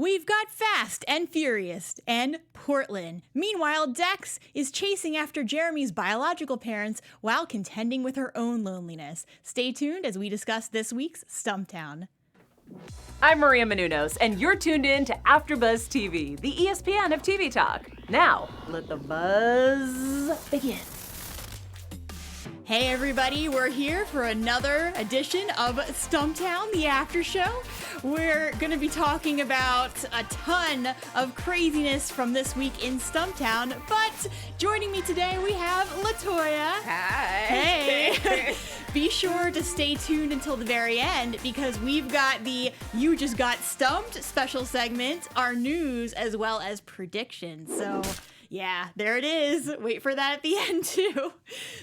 We've got Fast and Furious and Portland. Meanwhile, Dex is chasing after Jeremy's biological parents while contending with her own loneliness. Stay tuned as we discuss this week's Stumptown. I'm Maria Menounos, and you're tuned in to AfterBuzz TV, the ESPN of TV talk. Now, let the buzz begin. Hey everybody, we're here for another edition of Stumptown, the after show. We're going to be talking about a ton of craziness from this week in Stumptown, but joining me today we have LaToya. Hi. Hey. Be sure to stay tuned until the very end because we've got the You Just Got Stumped special segment, our news, as well as predictions. So yeah, there it is. Wait for that at the end, too.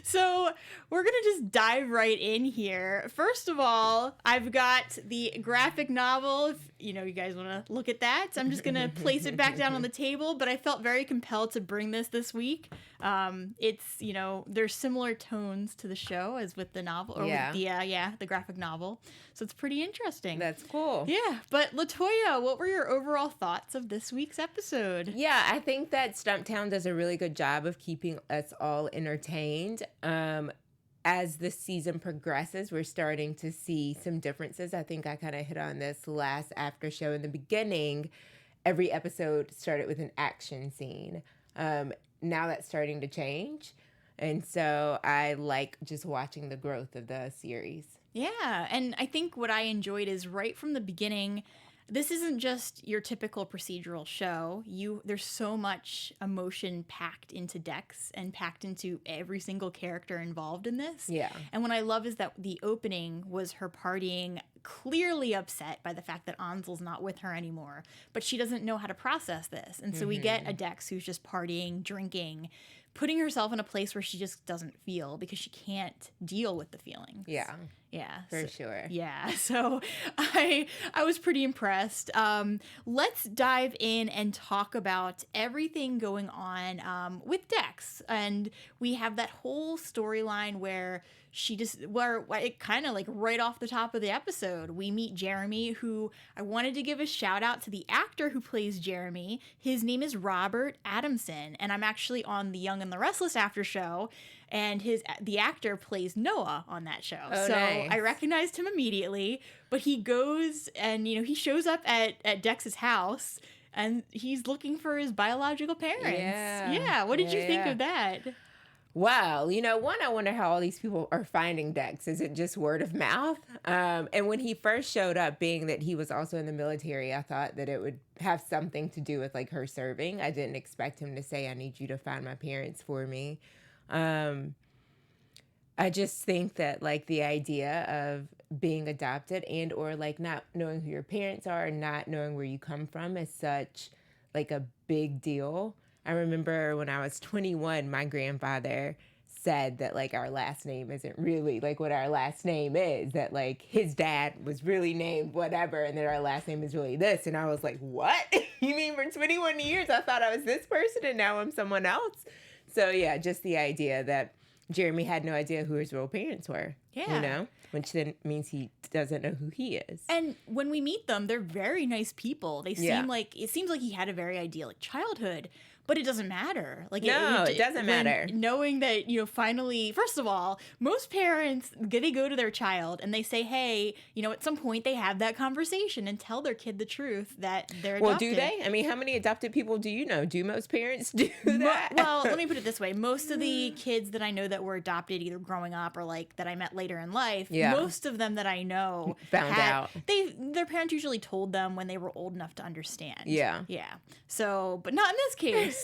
So we're going to just dive right in here. First of all, I've got the graphic novel. If you guys want to look at that, I'm just going to place it back down on the table. But I felt very compelled to bring this week. It's, there's similar tones to the show as with the novel. Or with the graphic novel. So it's pretty interesting. That's cool. Yeah. But LaToya, what were your overall thoughts of this week's episode? Yeah, I think that Stumptown does a really good job of keeping us all entertained. As the season progresses, we're starting to see some differences. I think I kind of hit on this last after show. In the beginning, every episode started with an action scene. Now that's starting to change. And so I like just watching the growth of the series. Yeah, and I think what I enjoyed is right from the beginning, this isn't just your typical procedural show. There's so much emotion packed into Dex and packed into every single character involved in this. Yeah. And what I love is that the opening was her partying, clearly upset by the fact that Ansel's not with her anymore, but she doesn't know how to process this. And so we get a Dex who's just partying, drinking, putting herself in a place where she just doesn't feel because she can't deal with the feelings. Yeah. Yeah. For sure. Yeah. So I was pretty impressed. Let's dive in and talk about everything going on with Dex. And we have that whole storyline where it kind of like right off the top of the episode, we meet Jeremy, who I wanted to give a shout out to the actor who plays Jeremy. His name is Robert Adamson, and I'm actually on the Young and the Restless after show, and the actor plays Noah on that show. Oh, so nice. I recognized him immediately, but he goes and, he shows up at Dex's house, and he's looking for his biological parents. Yeah. What did you think of that? Wow. One, I wonder how all these people are finding Dex. Is it just word of mouth? And when he first showed up, being that he was also in the military, I thought that it would have something to do with like her serving. I didn't expect him to say, I need you to find my parents for me. I just think that like the idea of being adopted and or like not knowing who your parents are and not knowing where you come from is such like a big deal. I remember when I was 21, my grandfather said that like our last name isn't really like what our last name is, that like his dad was really named whatever and that our last name is really this. And I was like, what? You mean for 21 years I thought I was this person and now I'm someone else? So yeah, just the idea that Jeremy had no idea who his real parents were. Yeah. Which then means he doesn't know who he is. And when we meet them, they're very nice people. It seems like he had a very idyllic childhood. But it doesn't matter. Like it doesn't matter. Knowing that, finally, first of all, most parents, they go to their child and they say, hey, at some point they have that conversation and tell their kid the truth that they're adopted. Well, do they? I mean, how many adopted people do you know? Do most parents do that? Well, let me put it this way. Most of the kids that I know that were adopted either growing up or like that I met later in life, most of them that I know found out. Their parents usually told them when they were old enough to understand. Yeah. Yeah. So, but not in this case.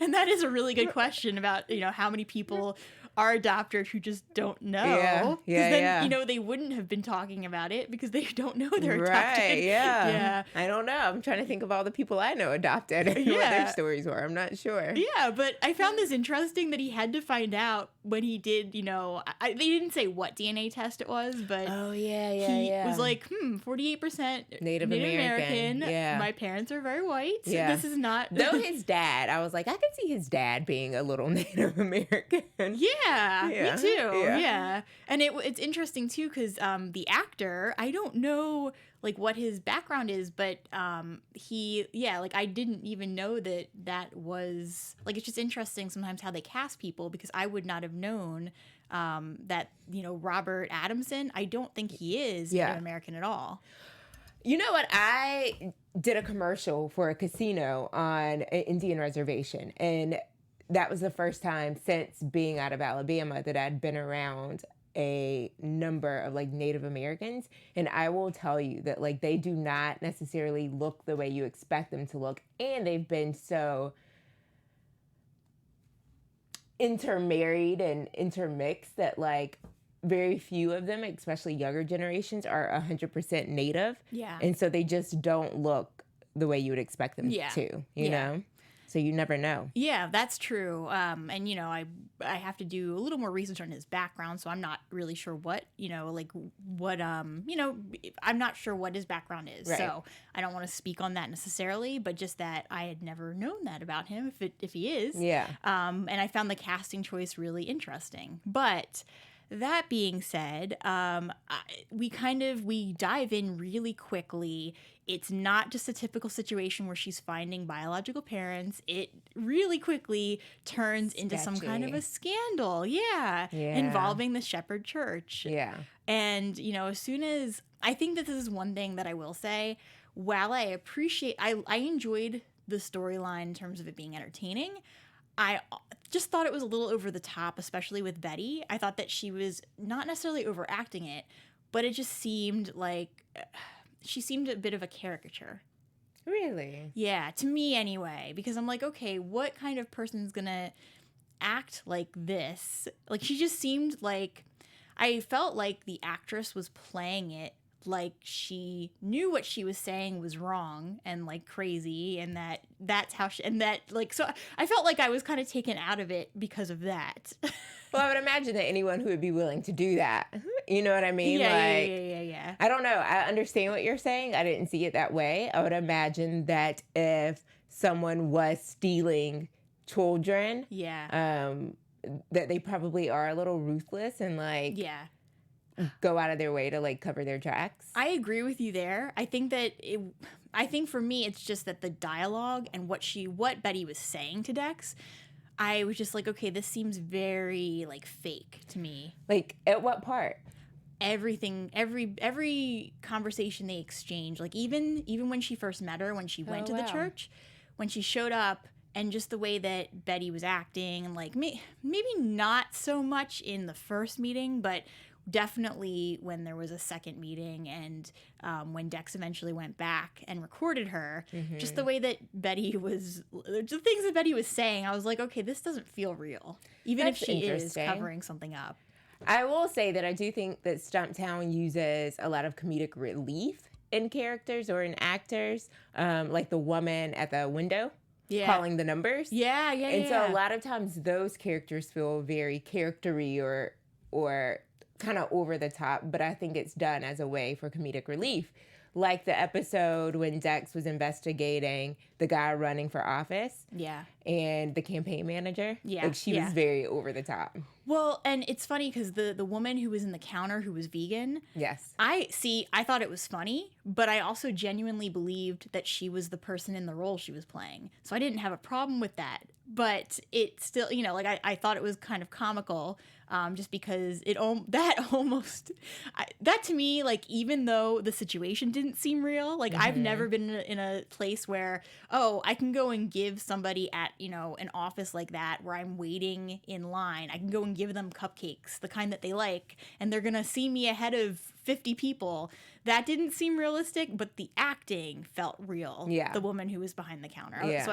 And that is a really good question about, how many people are adopted who just don't know. Yeah. Then, they wouldn't have been talking about it because they don't know they're adopted. Right, yeah. I don't know. I'm trying to think of all the people I know adopted and what their stories were. I'm not sure. Yeah, but I found this interesting that he had to find out when he did, they didn't say what DNA test it was, but he was like, 48% Native American. Yeah. My parents are very white. Yeah. This is not... Though his dad, I was like, I could see his dad being a little Native American. Yeah, me too. Yeah. Yeah. And it's interesting too because the actor, I don't know what his background is, but I didn't even know that was like, it's just interesting sometimes how they cast people, because I would not have known that, Robert Adamson, I don't think he is Native American at all. You know what? I did a commercial for a casino on an Indian reservation, and that was the first time since being out of Alabama that I'd been around a number of like Native Americans. And I will tell you that like they do not necessarily look the way you expect them to look. And they've been so intermarried and intermixed that like very few of them, especially younger generations, are 100% Native. Yeah. And so they just don't look the way you would expect them to, you know? So you never know. Yeah, that's true. And, I have to do a little more research on his background, so I'm not really sure what, I'm not sure what his background is. Right. So I don't want to speak on that necessarily, but just that I had never known that about him, if he is. Yeah. And I found the casting choice really interesting. But that being said, we dive in really quickly. It's not just a typical situation where she's finding biological parents. It really quickly turns into some kind of a scandal. Yeah. Involving the Shephard Church. Yeah. And, as soon as, I think that this is one thing that I will say, while I enjoyed the storyline in terms of it being entertaining, I just thought it was a little over the top, especially with Betty. I thought that she was not necessarily overacting it, but it just seemed like she seemed a bit of a caricature. Really? Yeah, to me anyway, because I'm like, okay, what kind of person's gonna act like this? Like, she just seemed like, I felt like the actress was playing it like she knew what she was saying was wrong and like crazy, and that's how she, and that like, so I felt like I was kind of taken out of it because of that. Well, I would imagine that anyone who would be willing to do that, you know what I mean? Yeah. I don't know. I understand what you're saying. I didn't see it that way. I would imagine that if someone was stealing children, that they probably are a little ruthless and like, go out of their way to like cover their tracks. I agree with you there. I think for me, it's just that the dialogue and what Betty was saying to Dex, I was just like, okay, this seems very like fake to me. Like at what part? Everything, every conversation they exchanged, like even when she first met her, when she went to the church, when she showed up, and just the way that Betty was acting, and like maybe not so much in the first meeting, but definitely when there was a second meeting, and when Dex eventually went back and recorded her, just the way that Betty was, the things that Betty was saying, I was like, okay, this doesn't feel real, even if she is covering something up. I will say that I do think that Stumptown uses a lot of comedic relief in characters or in actors, like the woman at the window calling the numbers. And so a lot of times those characters feel very character-y or kind of over the top, but I think it's done as a way for comedic relief. Like the episode when Dex was investigating the guy running for office. Yeah. And the campaign manager. Yeah. Like she was very over the top. Well, and it's funny because the woman who was in the counter who was vegan. Yes. I thought it was funny, but I also genuinely believed that she was the person in the role she was playing. So I didn't have a problem with that. But it still, I thought it was kind of comical, just because that to me, like, even though the situation didn't seem real, like I've never been in a place where, I can go and give somebody at, an office like that where I'm waiting in line, I can go and give them cupcakes, the kind that they like, and they're going to see me ahead of 50 people. That didn't seem realistic, but the acting felt real. Yeah. The woman who was behind the counter. Yeah. So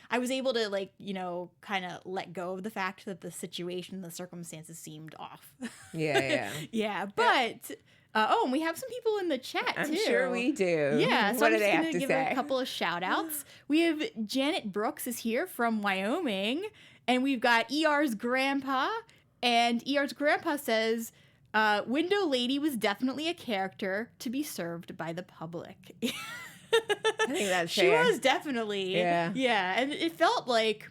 I was able to kind of let go of the fact that the situation, the circumstances seemed off. Yeah. But, and we have some people in the chat too. I'm sure we do. Yeah. So what do they have to say? I'm just going to give a couple of shout outs. We have Janet Brooks is here from Wyoming, and we've got ER's grandpa, and ER's grandpa says, Window Lady was definitely a character to be served by the public. I think that's she fair. Was definitely. Yeah. And it felt like,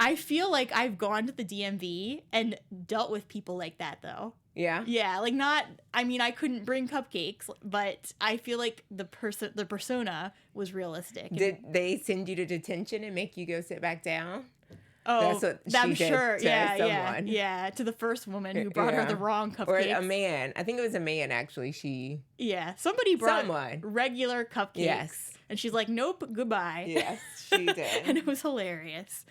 I feel like I've gone to the DMV and dealt with people like that, though. Yeah. Yeah, like not. I mean, I couldn't bring cupcakes, but I feel like the persona was realistic. Did they send you to detention and make you go sit back down? Oh, That's what I'm she did sure. to Yeah, someone. yeah. To the first woman who brought her the wrong Or cupcakes. a man. I think it was a man, actually. Somebody brought Someone. regular cupcakes. Yes. And she's like, nope, goodbye. Yes, she did. And it was hilarious.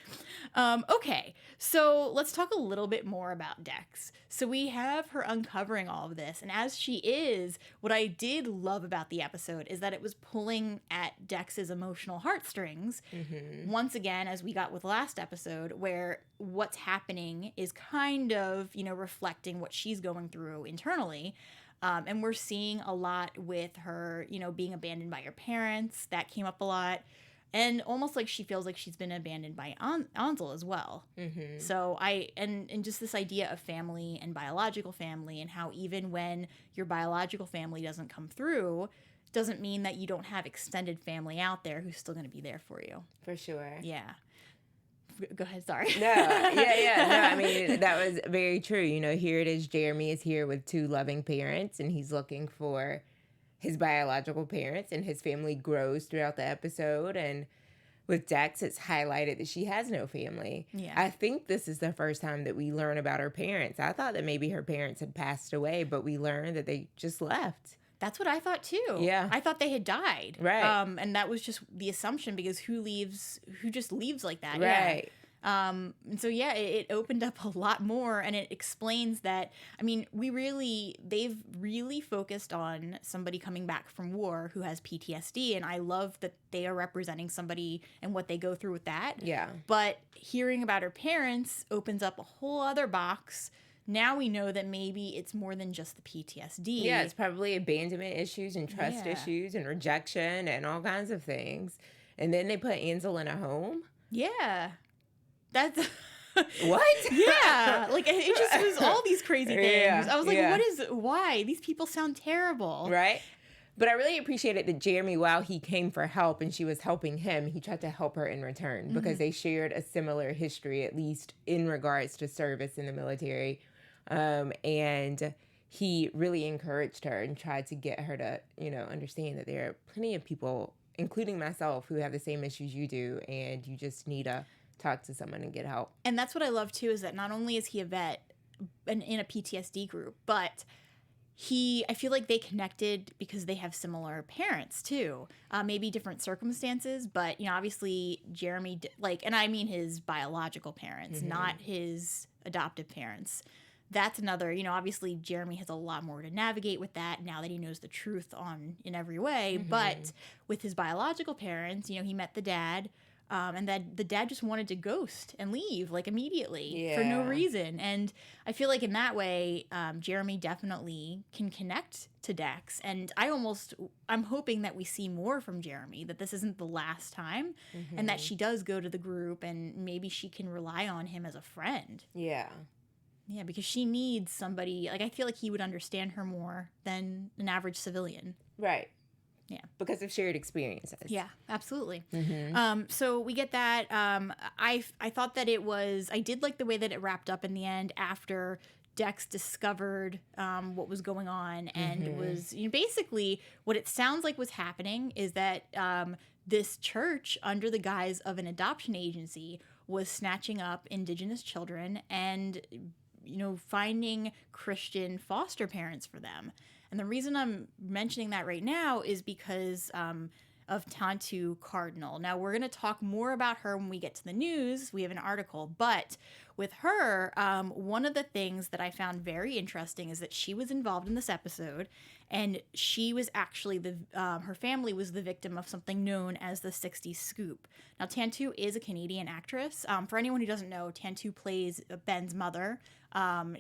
Okay, so let's talk a little bit more about Dex. So we have her uncovering all of this. And as she is, what I did love about the episode is that it was pulling at Dex's emotional heartstrings. Mm-hmm. Once again, as we got with last episode, where what's happening is kind of, reflecting what she's going through internally. And we're seeing a lot with her, being abandoned by her parents. That came up a lot. And almost like she feels like she's been abandoned by Ansel as well. Mm-hmm. So and just this idea of family and biological family, and how even when your biological family doesn't come through, doesn't mean that you don't have extended family out there who's still going to be there for you. For sure. Yeah. Go ahead, sorry. No, yeah. No, I mean, that was very true. Here it is. Jeremy is here with two loving parents, and he's looking for his biological parents, and his family grows throughout the episode. And with Dex, it's highlighted that she has no family. Yeah. I think this is the first time that we learn about her parents. I thought that maybe her parents had passed away, but we learned that they just left. That's what I thought too. Yeah. I thought they had died. Right. And that was just the assumption, because who just leaves like that? Right. Yeah. And so it opened up a lot more, and it explains that, I mean, they've really focused on somebody coming back from war who has PTSD, and I love that they are representing somebody and what they go through with that. Yeah. But hearing about her parents opens up a whole other box. Now we know that maybe it's more than just the PTSD. Yeah, it's probably abandonment issues and trust Yeah. issues and rejection and all kinds of things. And then they put Ansel in a home. Yeah. That's What? yeah. Like it just was all these crazy things. Yeah, I was like, yeah. why? These people sound terrible. Right? But I really appreciated that Jeremy, while he came for help and she was helping him, he tried to help her in return because they shared a similar history, at least in regards to service in the military. And he really encouraged her and tried to get her to, understand that there are plenty of people, including myself, who have the same issues you do, and you just need to talk to someone and get help. And that's what I love too, is that not only is he a vet in a PTSD group, but I feel like they connected because they have similar parents too. Maybe different circumstances, but obviously Jeremy, and I mean his biological parents, not his adoptive parents. That's another, obviously Jeremy has a lot more to navigate with that now that he knows the truth in every way. But with his biological parents, he met the dad. And that the dad just wanted to ghost and leave immediately for no reason. And I feel like in that way, Jeremy definitely can connect to Dex. And I'm hoping that we see more from Jeremy, that this isn't the last time, and that she does go to the group and maybe she can rely on him as a friend. Yeah. Yeah, because she needs somebody, I feel like he would understand her more than an average civilian. Right. Yeah. Because of shared experiences. Yeah, absolutely. So we get that. I thought that I did like the way that it wrapped up in the end after Dex discovered what was going on. And it was, basically what it sounds like was happening is that this church, under the guise of an adoption agency, was snatching up Indigenous children and, finding Christian foster parents for them. And the reason I'm mentioning that right now is because of Tantu Cardinal. Now, we're going to talk more about her when we get to the news. We have an article. But with her, one of the things that I found very interesting is that she was involved in this episode, and she was actually her family was the victim of something known as the 60s scoop. Now, Tantu is a Canadian actress. For anyone who doesn't know, Tantu plays Ben's mother. No,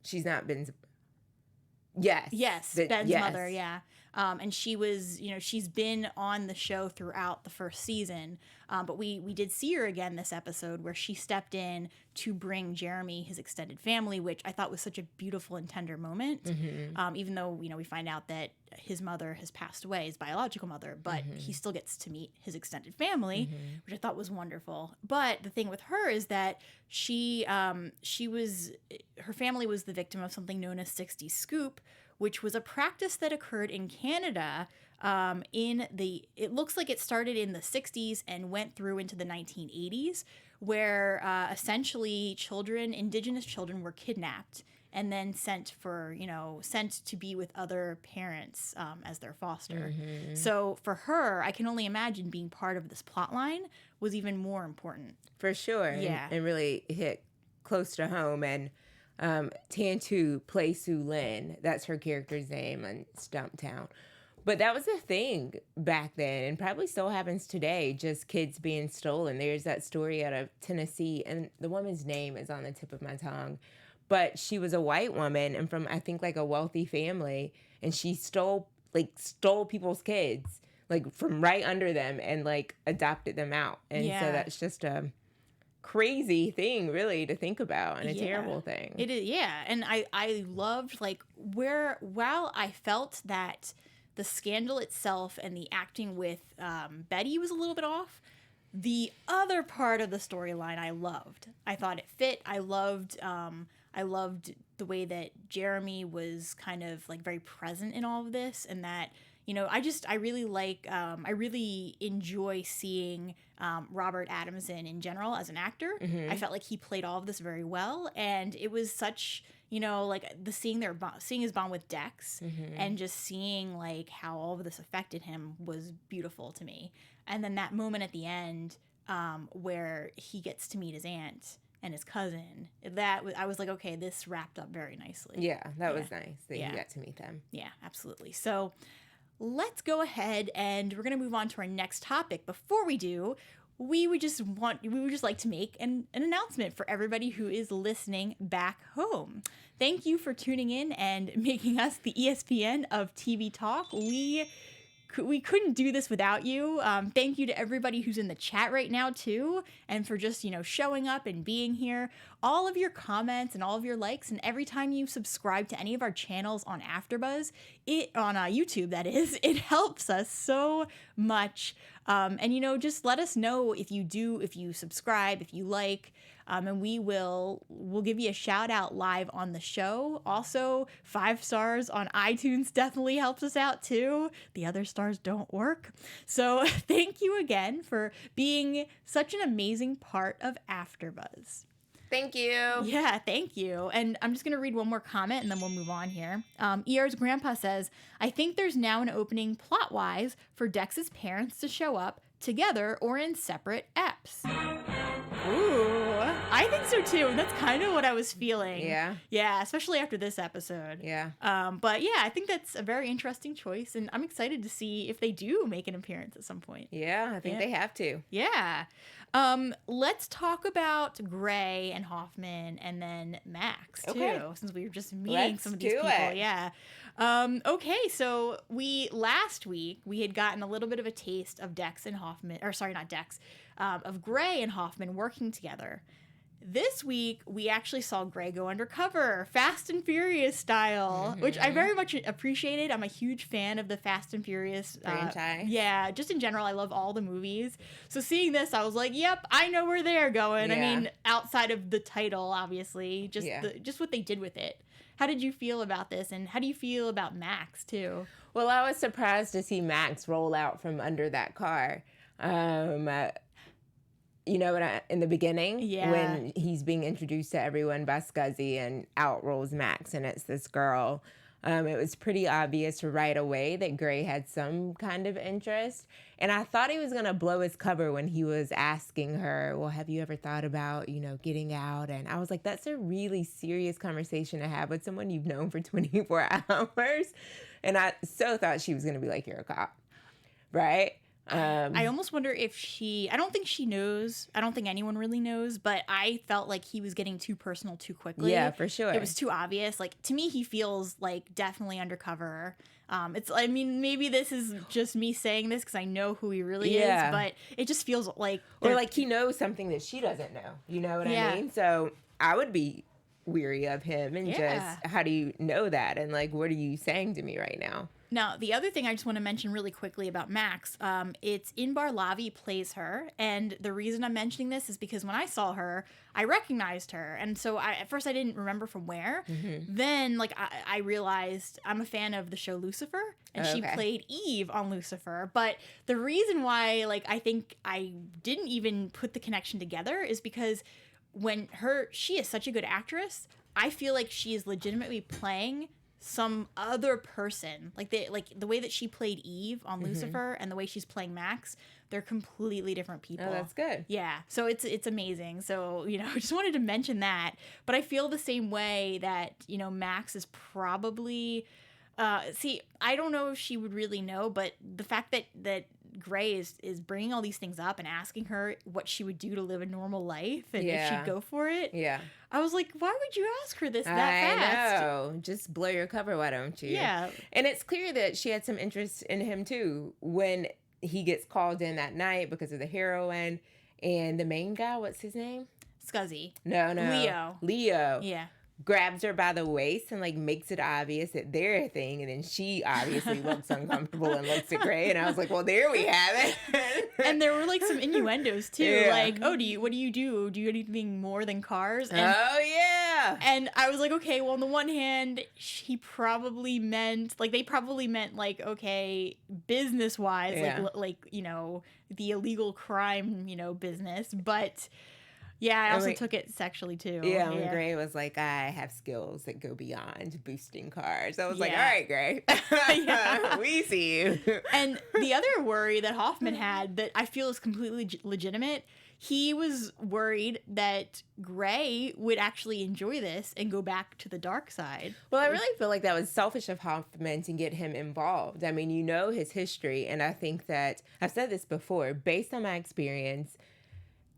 she's not Ben's. Yes. Yes, Ben's mother, yeah. And she was, she's been on the show throughout the first season. But we did see her again this episode where she stepped in to bring Jeremy his extended family, which I thought was such a beautiful and tender moment. Even though, we find out that his mother has passed away, his biological mother, but he still gets to meet his extended family, which I thought was wonderful. But the thing with her is that her family was the victim of something known as 60s scoop, which was a practice that occurred in Canada it looks like it started in the 60s and went through into the 1980s, where essentially indigenous children were kidnapped and then sent to be with other parents as their foster. So for her, I can only imagine being part of this plot line was even more important. For sure. Yeah. And really hit close to home. And Tantu plays Sue Lin. That's her character's name on Stumptown. But that was a thing back then and probably still happens today, just kids being stolen. There's that story out of Tennessee, and the woman's name is on the tip of my tongue. But she was a white woman and from, I think, like a wealthy family, and she stole people's kids, like from right under them and like adopted them out. And so that's just a crazy thing really to think about and a terrible thing. It is, yeah. And I loved while I felt that the scandal itself and the acting with Betty was a little bit off, the other part of the storyline I loved. I thought it fit. I loved the way that Jeremy was kind of like very present in all of this, and that I really enjoy seeing Robert Adamson in general as an actor. I felt like he played all of this very well, and it was such seeing his bond with Dex and just seeing like how all of this affected him was beautiful to me. And then that moment at the end where he gets to meet his aunt and his cousin, I was like, okay, this wrapped up very nicely. Yeah, that was nice that you got to meet them. Yeah, absolutely. So let's go ahead and we're going to move on to our next topic. Before we do, we would just like to make an announcement for everybody who is listening back home. Thank you for tuning in and making us the ESPN of TV Talk. We couldn't do this without you. Thank you to everybody who's in the chat right now too, and for just showing up and being here. All of your comments and all of your likes, and every time you subscribe to any of our channels on AfterBuzz, on YouTube that is, it helps us so much. And just let us know if you subscribe, if you like. And we'll give you a shout out live on the show. Also, 5 stars on iTunes definitely helps us out too. The other stars don't work. So thank you again for being such an amazing part of AfterBuzz. Thank you. Yeah, thank you. And I'm just going to read one more comment and then we'll move on here. ER's grandpa says, I think there's now an opening plot-wise for Dex's parents to show up together or in separate eps. Ooh, I think so too. And that's kind of what I was feeling. Yeah. Yeah, especially after this episode. Yeah. But yeah, I think that's a very interesting choice. And I'm excited to see if they do make an appearance at some point. Yeah, I think they have to. Yeah. Let's talk about Gray and Hoffman and then Max too, since we were just meeting some of these people. Yeah. Okay, so last week we had gotten a little bit of a taste of Dex and Hoffman, or sorry, not Dex, of Gray and Hoffman working together. This week, we actually saw Gray go undercover, Fast and Furious style, which I very much appreciated. I'm a huge fan of the Fast and Furious franchise. Yeah, just in general, I love all the movies. So seeing this, I was like, yep, I know where they're going. Yeah. I mean, outside of the title, obviously, just what they did with it. How did you feel about this, and how do you feel about Max, too? Well, I was surprised to see Max roll out from under that car. In the beginning, when he's being introduced to everyone by Scuzzy and out rolls Max and it's this girl, it was pretty obvious right away that Gray had some kind of interest. And I thought he was going to blow his cover when he was asking her, well, have you ever thought about, getting out? And I was like, that's a really serious conversation to have with someone you've known for 24 hours. And I so thought she was going to be like, you're a cop, right? I almost wonder if I don't think she knows. I don't think anyone really knows, but I felt like he was getting too personal too quickly. Yeah, for sure. It was too obvious. Like, to me, he feels like definitely undercover. I mean, maybe this is just me saying this because I know who he really Yeah. is, but it just feels like Or like he knows something that she doesn't know. You know what Yeah. I mean? So I would be weary of him and Yeah. just, how do you know that? And like, what are you saying to me right now? Now, the other thing I just want to mention really quickly about Max, it's Inbar Lavi plays her, and the reason I'm mentioning this is because when I saw her, I recognized her, and so at first I didn't remember from where. Then, like, I realized I'm a fan of the show Lucifer, and she Okay. played Eve on Lucifer. But the reason why, like, I think I didn't even put the connection together is because she is such a good actress. I feel like she is legitimately playing some other person. Like the way that she played Eve on Lucifer and the way she's playing Max, they're completely different people. Oh, that's good. Yeah. So it's amazing. So, I just wanted to mention that. But I feel the same way that, Max is probably I don't know if she would really know, but the fact that Gray is bringing all these things up and asking her what she would do to live a normal life and if she'd go for it. Yeah. I was like, why would you ask her that I fast? know. Just blow your cover, why don't you? Yeah. And it's clear that she had some interest in him too when he gets called in that night because of the heroin. And the main guy, what's his name? Scuzzy. No. Leo. Yeah. Grabs her by the waist and like makes it obvious that they're a thing, and then she obviously looks uncomfortable and looks at Gray, and I was like, well, there we have it. And there were like some innuendos too, Yeah. like, what do you do? Do you do anything more than cars? And, Oh yeah. and I was like, okay, well, on the one hand, they probably meant like, okay, business wise, Yeah. like the illegal crime, business, but. Yeah, I also took it sexually too. Yeah, when Gray was like, I have skills that go beyond boosting cars. I was like, all Yeah. right, Gray. Yeah. We see you. And the other worry that Hoffman had that I feel is completely legitimate, he was worried that Gray would actually enjoy this and go back to the dark side. Well, I really feel like that was selfish of Hoffman to get him involved. I mean, his history, and I think that, I've said this before, based on my experience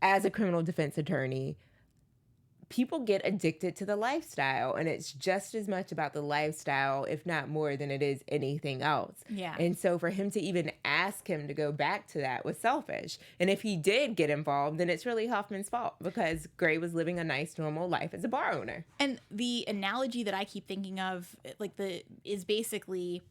as a criminal defense attorney, people get addicted to the lifestyle, and it's just as much about the lifestyle, if not more, than it is anything else. Yeah. And so for him to even ask him to go back to that was selfish. And if he did get involved, then it's really Hoffman's fault because Gray was living a nice, normal life as a bar owner. And the analogy that I keep thinking of, is basically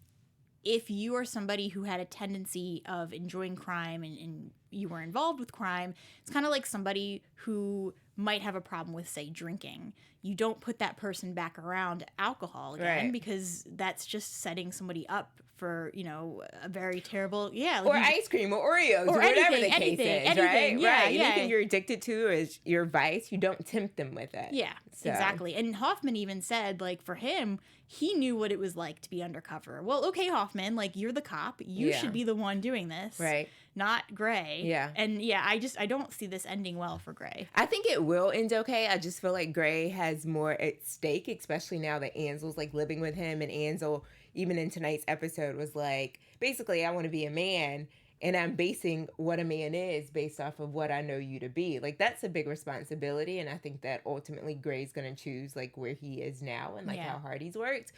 if you are somebody who had a tendency of enjoying crime and you were involved with crime, it's kind of like somebody who might have a problem with, say, drinking. You don't put that person back around alcohol again Right. because that's just setting somebody up for, a very terrible, Or ice cream or Oreos or whatever the case is, right? Yeah, right. yeah. Anything you're addicted to is your vice. You don't tempt them with it. Yeah, So. exactly. And Hoffman even said, like, for him, he knew what it was like to be undercover. Well, okay, Hoffman, like, you're the cop. You Yeah. should be the one doing this. Right. Not Gray. Yeah. And yeah, I don't see this ending well for Gray. I think it will end okay. I just feel like Gray has more at stake, especially now that Ansel's like living with him, and Ansel, even in tonight's episode, was like, basically, I want to be a man, and I'm basing what a man is based off of what I know you to be. Like, that's a big responsibility, and I think that ultimately Gray's going to choose like where he is now and like how hard he's worked.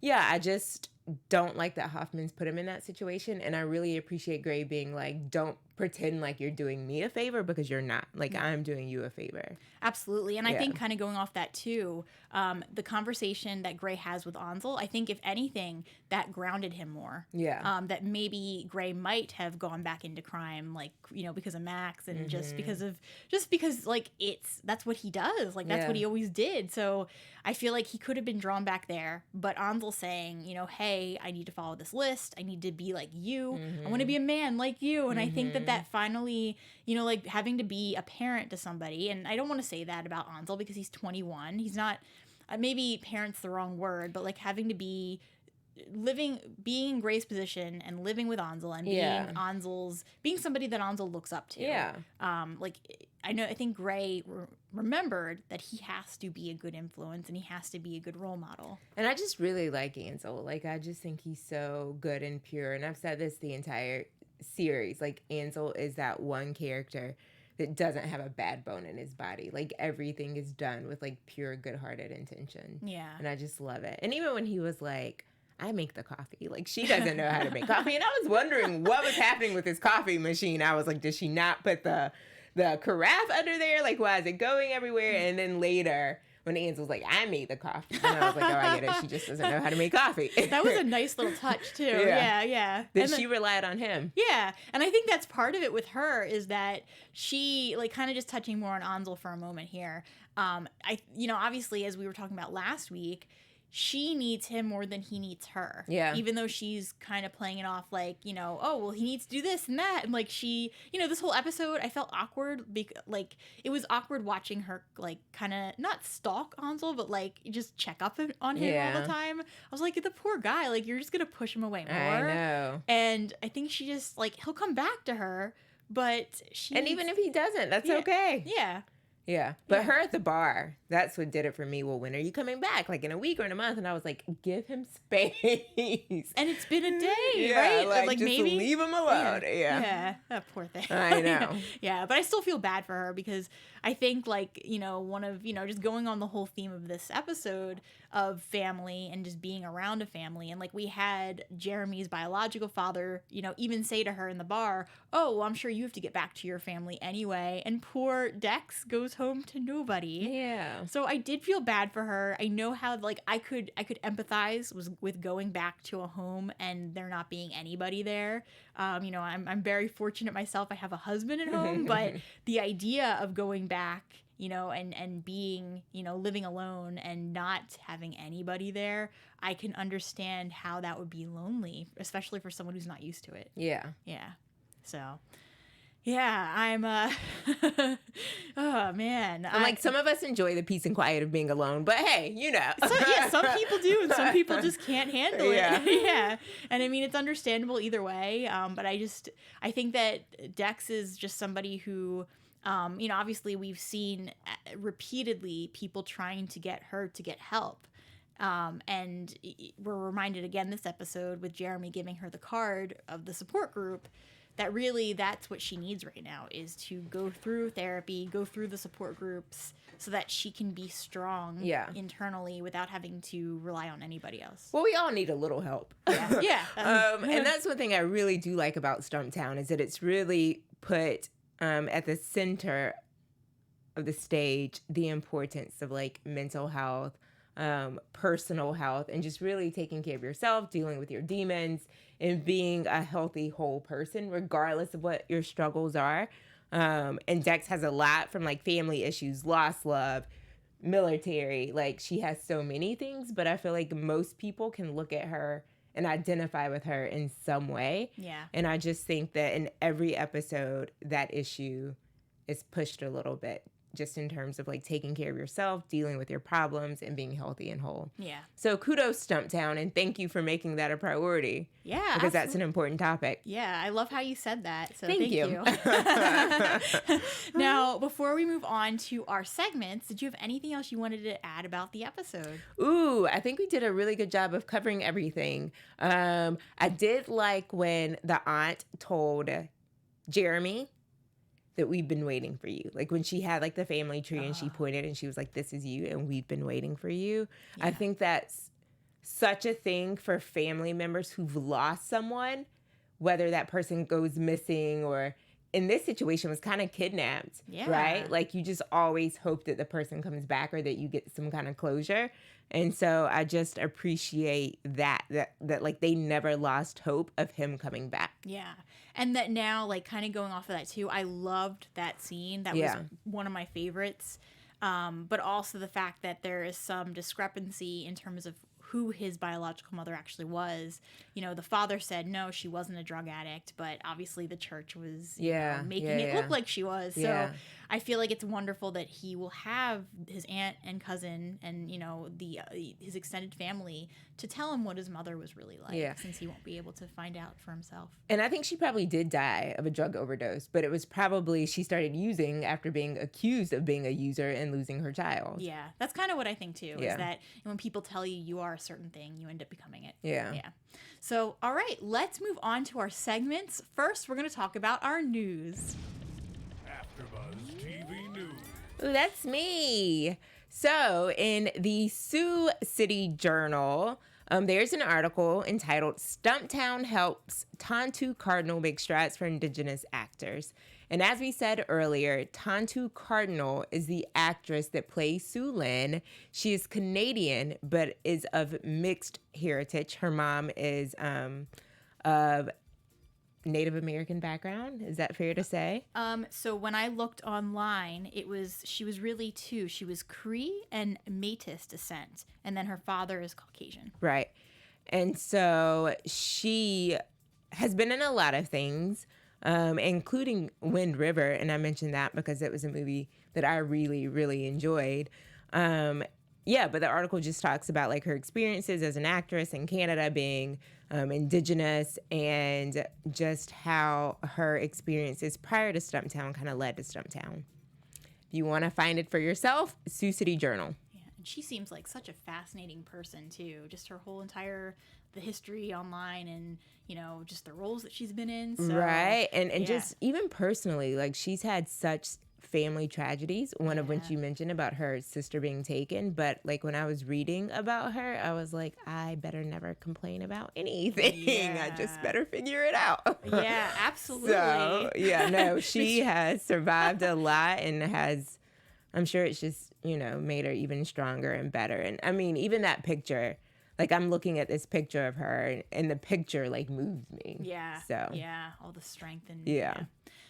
Yeah, I just don't like that Hoffman's put him in that situation, and I really appreciate Gray being like, don't pretend like you're doing me a favor because you're not. Like, I'm doing you a favor. Absolutely. And I think kind of going off that too, the conversation that Gray has with Ansel, I think if anything, that grounded him more. Yeah. That maybe Gray might have gone back into crime, like, because of Max and just because like that's what he does. Like, that's what he always did. So I feel like he could have been drawn back there, but Ansel saying, hey, I need to follow this list. I need to be like you. I want to be a man like you. And I think that finally, like having to be a parent to somebody, and I don't want to say that about Ansel because he's 21. He's not, maybe parent's the wrong word, but like having to be being in Gray's position and living with Ansel and being somebody that Ansel looks up to. Yeah. I think Gray remembered that he has to be a good influence and he has to be a good role model. And I just really like Ansel. Like, I just think he's so good and pure. And I've said this the entire series. Like, Ansel is that one character that doesn't have a bad bone in his body. Like, everything is done with like pure good-hearted intention. Yeah. And I just love it. And even when he was like, I make the coffee. Like, she doesn't know how to make coffee. And I was wondering what was happening with this coffee machine. I was like, does she not put the carafe under there? Like, why is it going everywhere? And then later, when Ansel was like, I made the coffee. And I was like, oh, I get it. She just doesn't know how to make coffee. That was a nice little touch, too. Yeah. Then she relied on him. Yeah. And I think that's part of it with her is that she, like, kind of just touching more on Ansel for a moment here. Obviously, as we were talking about last week, she needs him more than he needs her. Yeah. Even though she's kind of playing it off like, oh, well, he needs to do this and that. And like she, this whole episode, I felt awkward. Like it was awkward watching her like kind of not stalk Ansel, but like just check up on him all the time. I was like, the poor guy, like you're just going to push him away more. I know. And I think she just like, he'll come back to her, but she. And even if he doesn't, that's okay. Yeah. Yeah. But her at the bar, that's what did it for me. Well, when are you coming back? Like in a week or in a month? And I was like, give him space. And it's been a day, right? Like just maybe leave him alone. Yeah. That poor thing. I know. Yeah. But I still feel bad for her because I think like, one of, just going on the whole theme of this episode of family and just being around a family. And like we had Jeremy's biological father, even say to her in the bar, oh, well, I'm sure you have to get back to your family anyway. And poor Dex goes home to nobody. Yeah. So I did feel bad for her. I know how like I could empathize with going back to a home and there not being anybody there. I'm very fortunate myself. I have a husband at home, but the idea of going back, and being, living alone and not having anybody there, I can understand how that would be lonely, especially for someone who's not used to it. Yeah. Yeah. So, yeah, I'm, oh man. Like some of us enjoy the peace and quiet of being alone, but hey, some people do and some people just can't handle it. Yeah. Yeah. And I mean, it's understandable either way. But I think that Dex is just somebody who, obviously we've seen repeatedly people trying to get her to get help. And we're reminded again this episode with Jeremy giving her the card of the support group that really that's what she needs right now is to go through therapy, go through the support groups so that she can be strong internally without having to rely on anybody else. Well, we all need a little help. Yeah. And that's one thing I really do like about Stumptown is that it's really put at the center of the stage the importance of like mental health, personal health, and just really taking care of yourself, dealing with your demons, and being a healthy whole person regardless of what your struggles are. And Dex has a lot from like family issues, lost love, military, like she has so many things, but I feel like most people can look at her and identify with her in some way. Yeah. And I just think that in every episode, that issue is pushed a little bit, just in terms of like taking care of yourself, dealing with your problems, and being healthy and whole. Yeah. So kudos, Stumptown, and thank you for making that a priority. Yeah. Because that's an important topic. Yeah, I love how you said that. So thank you. Now, before we move on to our segments, did you have anything else you wanted to add about the episode? Ooh, I think we did a really good job of covering everything. I did like when the aunt told Jeremy that we've been waiting for you. Like when she had like the family tree and she pointed and she was like, this is you and we've been waiting for you. Yeah. I think that's such a thing for family members who've lost someone, whether that person goes missing or in this situation was kind of kidnapped, right? Like you just always hope that the person comes back or that you get some kind of closure. And so I just appreciate that like they never lost hope of him coming back. Yeah. And that now, like kind of going off of that too, I loved that scene. That was one of my favorites. But also the fact that there is some discrepancy in terms of who his biological mother actually was. The father said, no, she wasn't a drug addict, but obviously the church was making it look like she was. So I feel like it's wonderful that he will have his aunt and cousin and, his extended family to tell him what his mother was really like since he won't be able to find out for himself. And I think she probably did die of a drug overdose, but it was probably she started using after being accused of being a user and losing her child. Yeah, that's kind of what I think too, is that when people tell you are a certain thing, you end up becoming it. Yeah. So, all right, let's move on to our segments. First, we're going to talk about our news. AfterBuzz TV News. Ooh, that's me. So, in the Sioux City Journal, There's an article entitled Stumptown Helps Tantu Cardinal Make Strides for Indigenous Actors. And as we said earlier, Tantu Cardinal is the actress that plays Sue Lin. She is Canadian, but is of mixed heritage. Her mom is of Native American background. Is that fair to say? So when I looked online, she was really two. She was Cree and Métis descent, and then her father is Caucasian. Right. And so she has been in a lot of things, including Wind River, and I mentioned that because it was a movie that I really, really enjoyed. Yeah, but the article just talks about like her experiences as an actress in Canada, being Indigenous, and just how her experiences prior to Stumptown kind of led to Stumptown. If you want to find it for yourself, Sioux City Journal. Yeah, and she seems like such a fascinating person too. Just her whole entire the history online, and just the roles that she's been in. So, right, and just even personally, like she's had such family tragedies, one of which you mentioned about her sister being taken, but like when I was reading about her, I was like, I better never complain about anything. I just better figure it out. Yeah, absolutely. So no, she has survived a lot and has, I'm sure it's just made her even stronger and better. And I mean, even that picture, like I'm looking at this picture of her, and the picture like moves me. Yeah. So all the strength and yeah.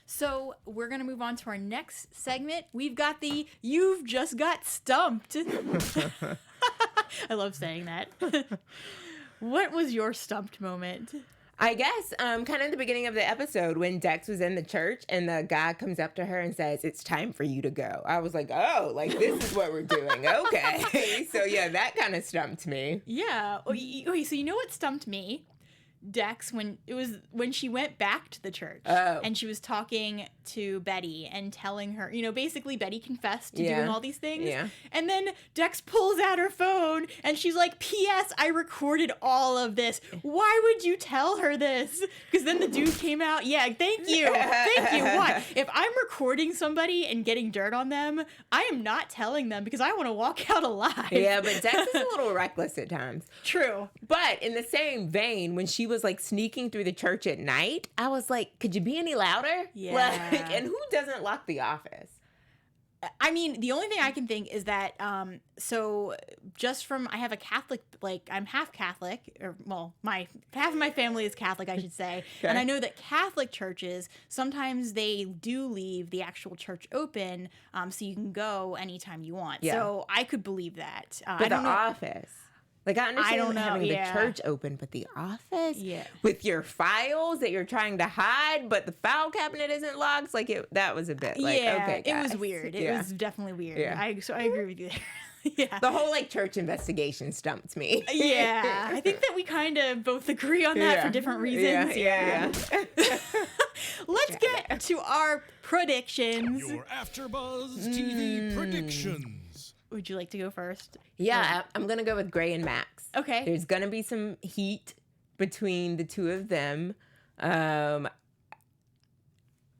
So we're going to move on to our next segment. We've got the You've Just Got Stumped. I love saying that. What was your stumped moment? I guess kind of in the beginning of the episode when Dex was in the church and the guy comes up to her and says, "It's time for you to go." I was like, oh, like this is what we're doing. Okay. So yeah, that kind of stumped me. Yeah. Okay, so you know what stumped me? Dex, when she went back to the church and she was talking to Betty and telling her, basically Betty confessed to doing all these things. Yeah. And then Dex pulls out her phone and she's like, "P.S. I recorded all of this. Why would you tell her this?" Because then the dude came out. Yeah, thank you. Thank you. Why? If I'm recording somebody and getting dirt on them, I am not telling them because I want to walk out alive. Yeah, but Dex is a little reckless at times. True. But in the same vein, when she was like sneaking through the church at night, I was like, could you be any louder? Yeah. And who doesn't lock the office? I mean, the only thing I can think is that, so just from, I have a Catholic, like, I'm half Catholic, or, well, half of my family is Catholic, I should say. Okay. And I know that Catholic churches, sometimes they do leave the actual church open, so you can go anytime you want. Yeah. So I could believe that. But the office. Like, I understand don't know, having the church open, but the office? Yeah. With your files that you're trying to hide, but the file cabinet isn't locked? Like, that was a bit like, okay, guys. It was weird. It was definitely weird. Yeah. So I agree with you there. Yeah. The whole, like, church investigation stumped me. Yeah. I think that we kind of both agree on that for different reasons. Yeah. Let's get to our predictions. Your AfterBuzz TV predictions. Would you like to go first? Yeah, I'm going to go with Gray and Max. Okay. There's going to be some heat between the two of them.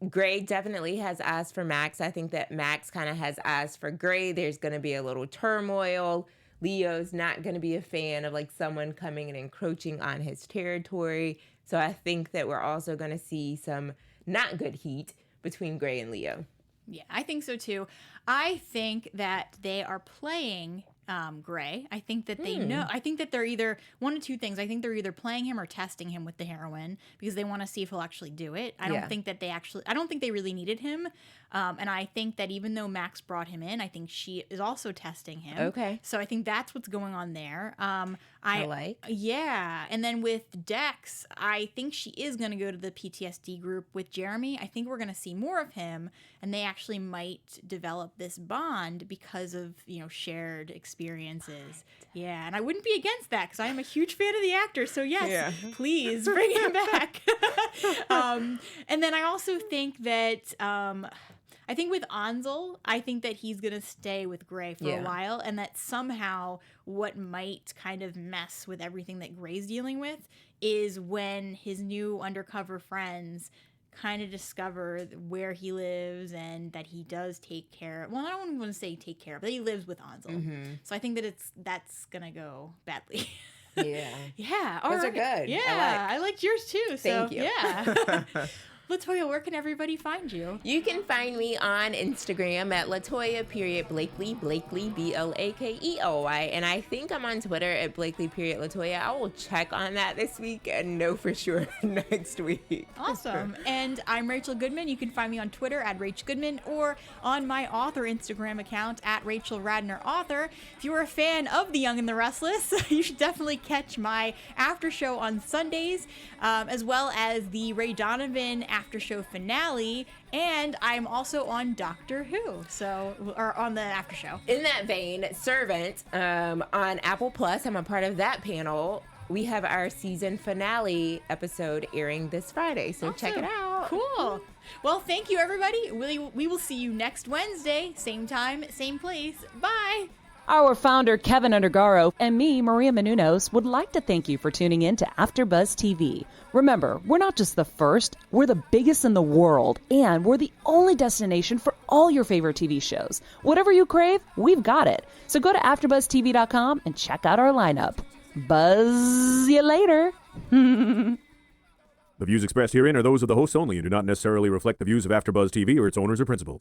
Gray definitely has eyes for Max. I think that Max kind of has eyes for Gray. There's going to be a little turmoil. Leo's not going to be a fan of like someone coming and encroaching on his territory. So I think that we're also going to see some not good heat between Gray and Leo. Yeah, I think so too. I think that they are playing Gray. I think that they know. I think that they're either one of two things. I think they're either playing him or testing him with the heroin because they want to see if he'll actually do it. I don't think that I don't think they really needed him. And I think that even though Max brought him in, I think she is also testing him. Okay. So I think that's what's going on there. I like. Yeah. And then with Dex, I think she is going to go to the PTSD group with Jeremy. I think we're going to see more of him, and they actually might develop this bond because of, shared experiences. Right. Yeah. And I wouldn't be against that because I am a huge fan of the actor. So yes, please bring him back. And then I also think that, I think with Ansel, I think that he's going to stay with Gray for a while, and that somehow what might kind of mess with everything that Gray's dealing with is when his new undercover friends kind of discover where he lives and that he does take care. Well, I don't even want to say take care, but he lives with Ansel. Mm-hmm. So I think that that's going to go badly. Yeah. Yeah. All Those are right. good. Yeah. I liked yours too. So, Thank you. Yeah. Latoya, where can everybody find you? You can find me on Instagram at Latoya.Blakely, Blakely, Blakey. And I think I'm on Twitter at Blakely.Latoya. I will check on that this week and know for sure next week. Awesome. And I'm Rachel Goodman. You can find me on Twitter at Rach Goodman or on my author Instagram account at Rachel Radner Author. If you're a fan of The Young and the Restless, you should definitely catch my after show on Sundays, as well as the Ray Donovan after show finale, and I'm also on Doctor Who, or on the after show. In that vein, Servant on Apple Plus, I'm a part of that panel. We have our season finale episode airing this Friday, so check it out. Cool. Well, thank you, everybody. We will see you next Wednesday, same time, same place. Bye. Our founder, Kevin Undergaro, and me, Maria Menounos, would like to thank you for tuning in to AfterBuzz TV. Remember, we're not just the first, we're the biggest in the world, and we're the only destination for all your favorite TV shows. Whatever you crave, we've got it. So go to AfterBuzzTV.com and check out our lineup. Buzz you later. The views expressed herein are those of the hosts only and do not necessarily reflect the views of AfterBuzz TV or its owners or principals.